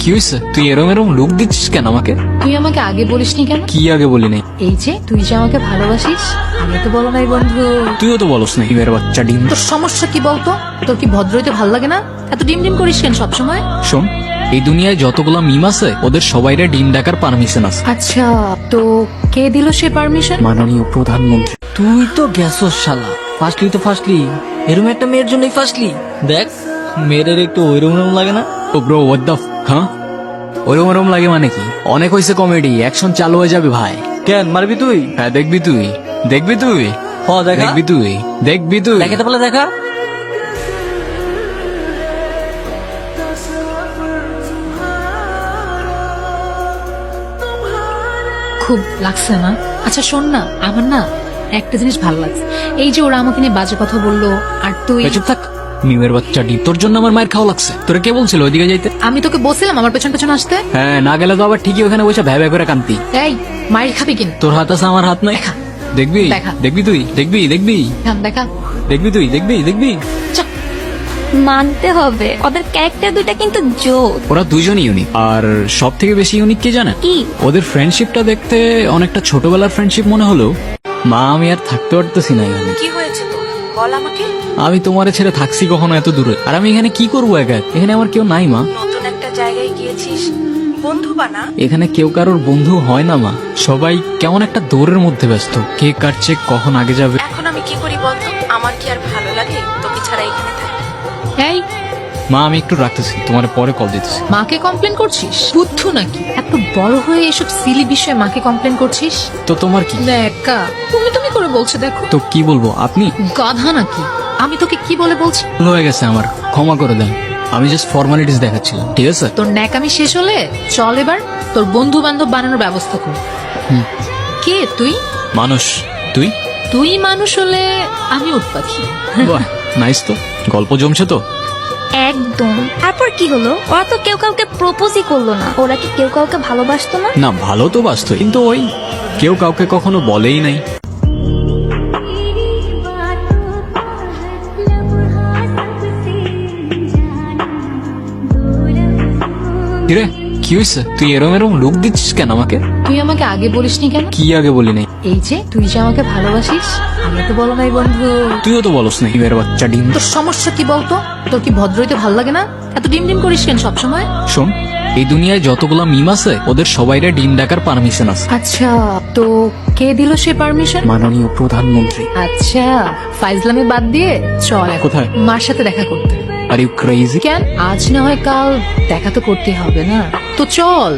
কি হয়েছে? তুই এরম এরম লুক দিচ্ছিস কেন আমাকে? তুই আমাকে আগে বলিসনি কেন? কি আগে বলি নাই? এই যে তুই যে আমাকে ভালোবাসিস, আগে তো বলো নাই বন্ধু। তুইও তো বলস না এর বাচ্চা ডিম। তোর সমস্যা কি বলতো? তোর কি ভদ্র হইতে ভাল লাগে না? এত ডিম ডিম করিস কেন সবসময়? শোন, এই দুনিয়ায় যতগুলা মিম আছে ওদের সবাইরে ডিম ডাকার পারমিশন আছে। আচ্ছা, তো কে দিল সে পারমিশন? মাননীয় প্রধানমন্ত্রী। তুই তো গেছস শালা, ফার্স্টলি তো ফার্স্টলি, এরম একটা মেয়ের জন্যই ফার্স্টলি। দেখ মেয়েদের একটু ওইরকম লাগে না? ও ব্রো হোয়াট দ্য হ্যাঁ, ওরম ওরম লাগে মানে কি? অনেক হয়েছে কমেডি, অ্যাকশন চালু হয়ে যাবে ভাই। কেন মারবি তুই? হ্যাঁ দেখবি তুই, দেখবি তুই, হ দেখা, দেখবি তুই, দেখবি তুই। দেখাতে পারলে দেখা। খুব লাগছে না? আচ্ছা শোন না, আমার না একটা জিনিস ভালো লাগছে। এই যে ওরা আমাকে নিয়ে বাজে কথা বললো, আর তুই। এই চুপ থাক, মিমের বাচ্চা ডিম। তোর জন্য আমার মায়ের খাওয়া লাগছে। তোরা কে বলছিল ওইদিকে যাইতে? আমি তোকে বলছিলাম আমার পেছন পেছন আসতে। হ্যাঁ, না গেলে তো আবার ঠিকই ওখানে বসে ভ্যা ভ্যা করে কান্তি। এই মায়ের খাবি কিন্তু। তোর হাত আছে আমার হাত নাই। দেখা। দেখবি দেখা। দেখবি তুই, দেখবি দেখবি দেখা। দেখবি তুই, দেখবি দেখবি। চা। মানতে হবে ওদের ক্যারেক্টার দুইটা কিন্তু জোক। ওরা দুজনই ইউনিক, আর সব থেকে বেশি ইউনিক কে জানে? কি? ওদের ফ্রেন্ডশিপটা দেখতে অনেকটা ছোটবেলার ফ্রেন্ডশিপ মনে হলো। মা, আমি আর থাকতে পারতেছি না এখানে। কি হয়েছে তোর বল আমাকে। আমি তোমারে ছেড়ে থাকছি কখনো এত দূরে, আর আমি এখানে কি করবো একা? এখানে আমার কেউ নাই মা। নতুন একটা জায়গায় গিয়েছিস, বন্ধু বানা। এখানে কেউ কারোর বন্ধু হয় না মা। সবাই কেমন একটা দৌড়ের মধ্যে ব্যস্ত, কে কাটছে কখন আগে যাবে। এখন আমি কি করি বলতো? আমার কি আর ভালো লাগে তোকে ছাড়া এখানে থাকতে? এই মা, আমি একটু রাখতেছি, তোমার পরে কল দিতেছি। মাকে কমপ্লেন করছিস? বুদ্ধু নাকি? এত বড় হয়ে এসব সিলি বিষয়ে মাকে কমপ্লেন করছিস? তো তোমার কি? দেখা, তুমি করে বলছো দেখো। তো কি বলবো? আপনি গাধা নাকি? আমি তোকে কি বলে বলছি? ভুল হয়ে গেছে আমার, ক্ষমা করে দেন। আমি জাস্ট ফর্মালিটিস দেখাচ্ছিলাম, ঠিক আছে? তোর ন্যাকামি শেষ হলে চল এবার তোর বন্ধু বান্ধব বানানোর ব্যবস্থা কর। হুম। কে তুই? মানুষ। তুই? তুই মানুষ হলে আমি উট পাখি। বাহ, নাইস তো, গল্প জমছে তো। একদম। তারপর কি হলো? ওরা তো কেউ কাউকে প্রপোজই করলো না। ওরা কি কেউ কাউকে ভালোবাসতো না? না, ভালো তো বাস্তব, কিন্তু ওই কেউ কাউকে কখনো বলেই নাই। কিরে, কি হয়েছে? তুই এরম এরম লুক দিচ্ছিস কেন আমাকে? তুই আমাকে আগে বলিসনি কেন? কি আগে বলি নাই? এই যে তুই যে আমাকে ভালোবাসিস, আগে তো বলো নাই বন্ধু। তুইও তো বলস না এর বাচ্চা ডিম। তোর সমস্যা কি বলতো? তোর কি ভদ্র হইতে ভাল লাগে না? এত ডিম ডিম করিস কেন সবসময়? শোন, এই দুনিয়ায় যতগুলা মিম আছে ওদের সবাইরে ডিম ডাকার পারমিশন আছে। আচ্ছা, তো কে দিল সে পারমিশন? মাননীয় প্রধানমন্ত্রী। আচ্ছা, ফাইজলামি বাদ দিয়ে চল এখন। কোথায়? মার সাথে দেখা করতে। Are you crazy? কেন? আজ না হয় কাল দেখা তো করতে হবে না? তো চল।